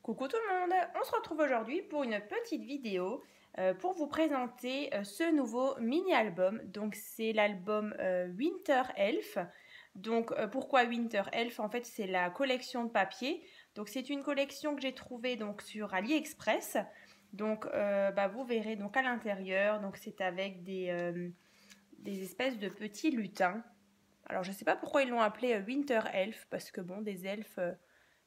Coucou tout le monde, on se retrouve aujourd'hui pour une petite vidéo pour vous présenter ce nouveau mini-album. Donc c'est l'album Winter Elf. Donc pourquoi Winter Elf? En fait c'est la collection de papier. Donc c'est une collection que j'ai trouvée donc sur AliExpress. Donc vous verrez donc à l'intérieur, donc c'est avec des espèces de petits lutins. Alors je sais pas pourquoi ils l'ont appelé Winter Elf parce que bon des elfes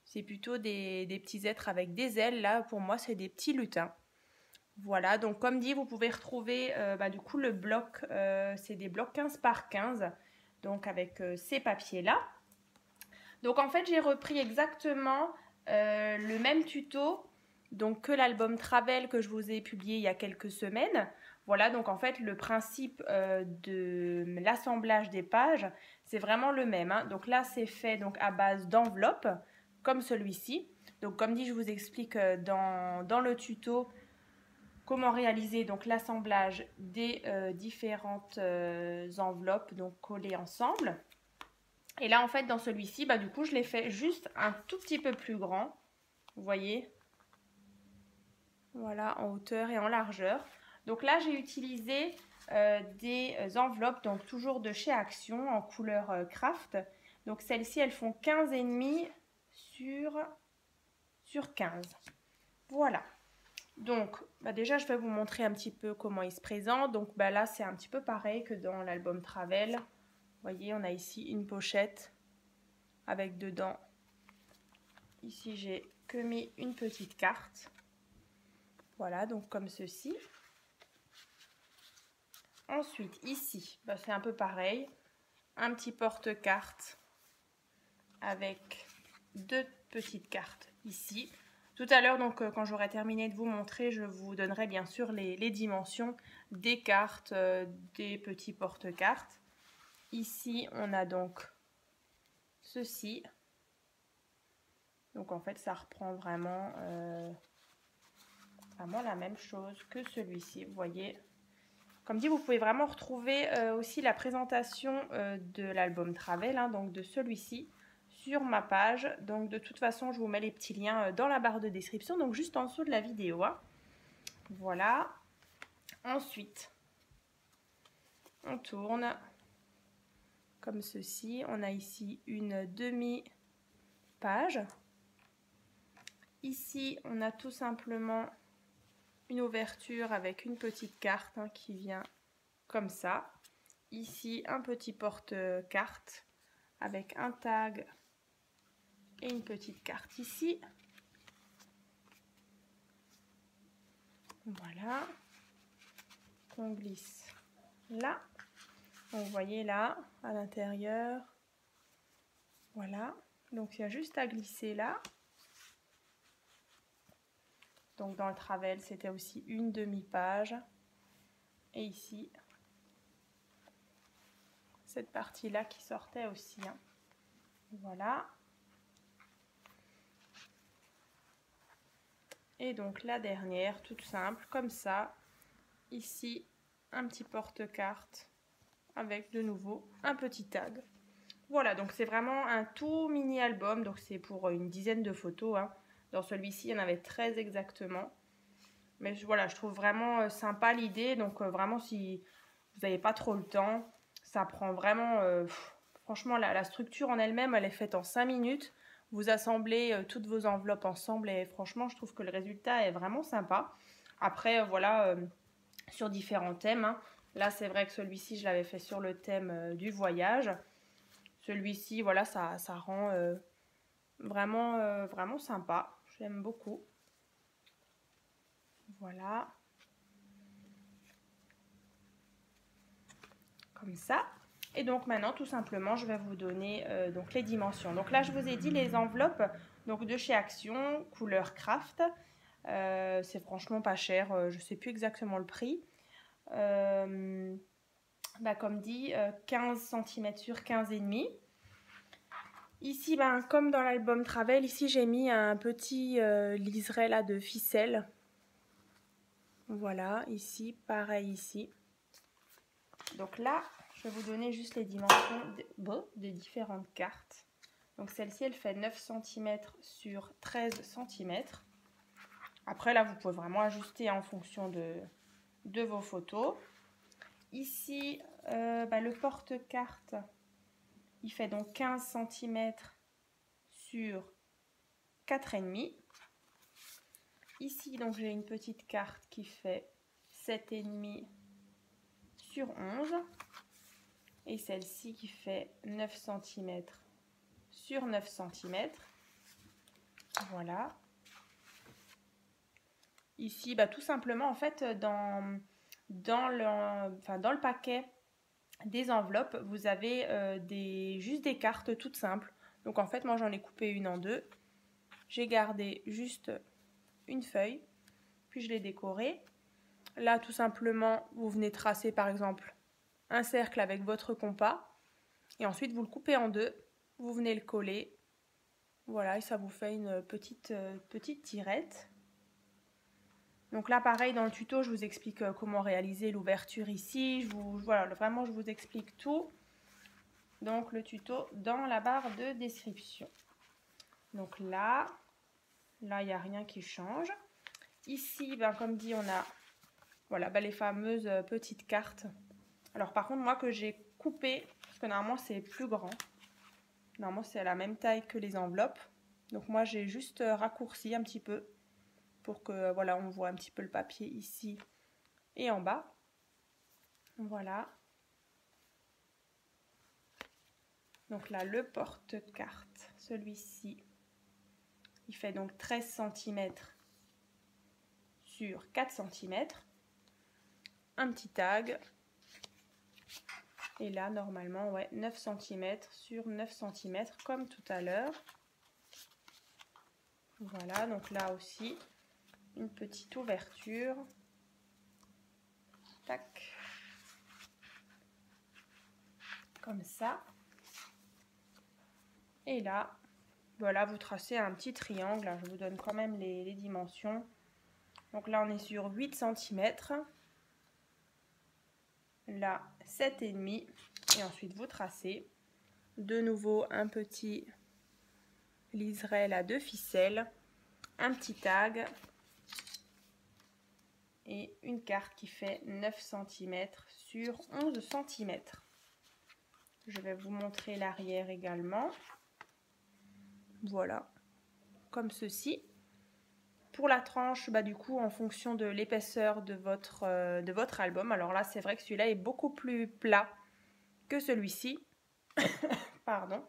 c'est plutôt des petits êtres avec des ailes. Là, pour moi, c'est des petits lutins. Voilà, donc comme dit, vous pouvez retrouver du coup le bloc, c'est des blocs 15 par 15, donc avec ces papiers-là. Donc en fait, j'ai repris exactement le même tuto donc, que l'album Travel que je vous ai publié il y a quelques semaines. Voilà, donc en fait, le principe de l'assemblage des pages, c'est vraiment le même. Hein. Donc là, c'est fait donc, à base d'enveloppes, comme celui-ci. Donc comme dit, je vous explique dans le tuto comment réaliser donc l'assemblage des différentes enveloppes donc collées ensemble. Et là en fait dans celui-ci, du coup je l'ai fait juste un tout petit peu plus grand. Vous voyez? Voilà, en hauteur et en largeur. Donc là j'ai utilisé des enveloppes, donc toujours de chez Action en couleur craft. Donc celles-ci elles font 15,5 sur 15. Voilà. Donc, déjà, je vais vous montrer un petit peu comment il se présente. Donc, là, c'est un petit peu pareil que dans l'album Travel. Vous voyez, on a ici une pochette avec dedans. Ici, j'ai que mis une petite carte. Voilà, donc comme ceci. Ensuite, ici, c'est un peu pareil. Un petit porte-carte avec deux petites cartes ici. Tout à l'heure, donc, quand j'aurai terminé de vous montrer, je vous donnerai bien sûr les dimensions des cartes, des petits porte-cartes. Ici, on a donc ceci. Donc, en fait, ça reprend vraiment la même chose que celui-ci. Vous voyez, comme dit, vous pouvez vraiment retrouver aussi la présentation de l'album Travel, hein, donc de celui-ci, sur ma page. Donc de toute façon, je vous mets les petits liens dans la barre de description, donc juste en dessous de la vidéo. Hein. Voilà. Ensuite, on tourne comme ceci. On a ici une demi-page. Ici, on a tout simplement une ouverture avec une petite carte qui vient comme ça. Ici, un petit porte-carte avec un tag et une petite carte ici. Voilà. On glisse là. Vous voyez là, à l'intérieur. Voilà. Donc, il y a juste à glisser là. Donc, dans le Travel, c'était aussi une demi-page. Et ici, cette partie-là qui sortait aussi. Hein. Voilà. Et donc la dernière, toute simple, comme ça. Ici, un petit porte-carte avec de nouveau un petit tag. Voilà, donc c'est vraiment un tout mini album. Donc c'est pour une dizaine de photos. Hein. Dans celui-ci, il y en avait 13 exactement. Mais voilà, je trouve vraiment sympa l'idée. Donc vraiment, si vous n'avez pas trop le temps, ça prend vraiment... franchement, la structure en elle-même, elle est faite en 5 minutes. Vous assemblez toutes vos enveloppes ensemble et franchement, je trouve que le résultat est vraiment sympa. Après, voilà, sur différents thèmes. Hein. Là, c'est vrai que celui-ci, je l'avais fait sur le thème du voyage. Celui-ci, voilà, ça rend vraiment sympa. J'aime beaucoup. Voilà. Comme ça. Et donc maintenant, tout simplement, je vais vous donner donc les dimensions. Donc là, je vous ai dit les enveloppes donc de chez Action, couleur craft. C'est franchement pas cher, je ne sais plus exactement le prix. Comme dit, 15 cm sur 15,5. Ici, comme dans l'album Travel, ici j'ai mis un petit liseré là de ficelle. Voilà, ici, pareil ici. Donc là, je vais vous donner juste les dimensions des différentes cartes. Donc celle-ci, elle fait 9 cm sur 13 cm. Après là, vous pouvez vraiment ajuster en fonction de vos photos. Ici, le porte-carte, il fait donc 15 cm sur 4,5. Ici, donc j'ai une petite carte qui fait 7,5 sur 11. Et celle-ci qui fait 9 cm sur 9 cm. Voilà. Ici, tout simplement, en fait, dans le paquet des enveloppes, vous avez juste des cartes toutes simples. Donc, en fait, moi, j'en ai coupé une en deux. J'ai gardé juste une feuille, puis je l'ai décorée. Là, tout simplement, vous venez tracer, par exemple, un cercle avec votre compas. Et ensuite, vous le coupez en deux. Vous venez le coller. Voilà, et ça vous fait une petite tirette. Donc là, pareil, dans le tuto, je vous explique comment réaliser l'ouverture ici. Voilà, vraiment, je vous explique tout. Donc, le tuto dans la barre de description. Donc là, il n'y a rien qui change. Ici, comme dit, on a voilà, les fameuses petites cartes. Alors, par contre, moi, que j'ai coupé, parce que normalement, c'est plus grand. Normalement, c'est à la même taille que les enveloppes. Donc, moi, j'ai juste raccourci un petit peu pour que voilà, on voit un petit peu le papier ici et en bas. Voilà. Donc là, le porte-carte, celui-ci, il fait donc 13 cm sur 4 cm. Un petit tag. Et là, normalement, ouais, 9 cm sur 9 cm, comme tout à l'heure. Voilà, donc là aussi, une petite ouverture. Tac. Comme ça. Et là, voilà, vous tracez un petit triangle. Je vous donne quand même les dimensions. Donc là, on est sur 8 cm. Là, 7,5. Et ensuite, vous tracez de nouveau un petit liseré à 2 ficelles, un petit tag et une carte qui fait 9 cm sur 11 cm. Je vais vous montrer l'arrière également. Voilà, comme ceci. Pour la tranche, du coup, en fonction de l'épaisseur de votre album. Alors là, c'est vrai que celui-là est beaucoup plus plat que celui-ci. Pardon.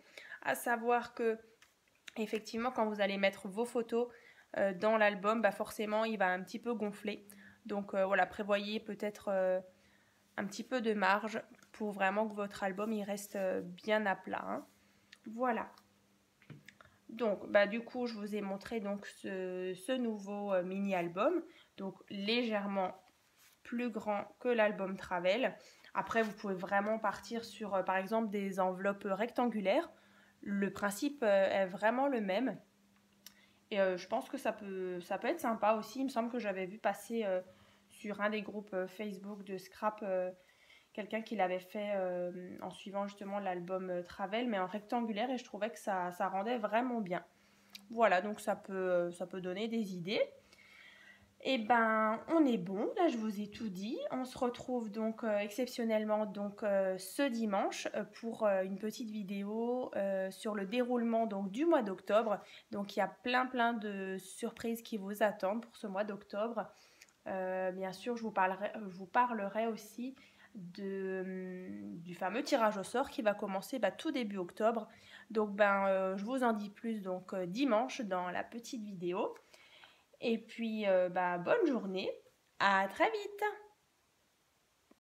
À savoir que, effectivement, quand vous allez mettre vos photos dans l'album, forcément, il va un petit peu gonfler. Donc voilà, prévoyez peut-être un petit peu de marge pour vraiment que votre album il reste bien à plat. Hein. Voilà. Donc, du coup, je vous ai montré donc ce nouveau mini-album, donc légèrement plus grand que l'album Travel. Après, vous pouvez vraiment partir sur, par exemple, des enveloppes rectangulaires. Le principe est vraiment le même. Et je pense que ça peut être sympa aussi. Il me semble que j'avais vu passer sur un des groupes Facebook de Scrap quelqu'un qui l'avait fait en suivant justement l'album Travel, mais en rectangulaire, et je trouvais que ça rendait vraiment bien. Voilà, donc ça peut donner des idées. Et on est bon, là je vous ai tout dit. On se retrouve donc exceptionnellement ce dimanche pour une petite vidéo sur le déroulement donc du mois d'octobre. Donc il y a plein de surprises qui vous attendent pour ce mois d'octobre. Bien sûr, je vous parlerai aussi du fameux tirage au sort qui va commencer tout début octobre. Donc je vous en dis plus donc dimanche dans la petite vidéo. Et puis bonne journée, à très vite.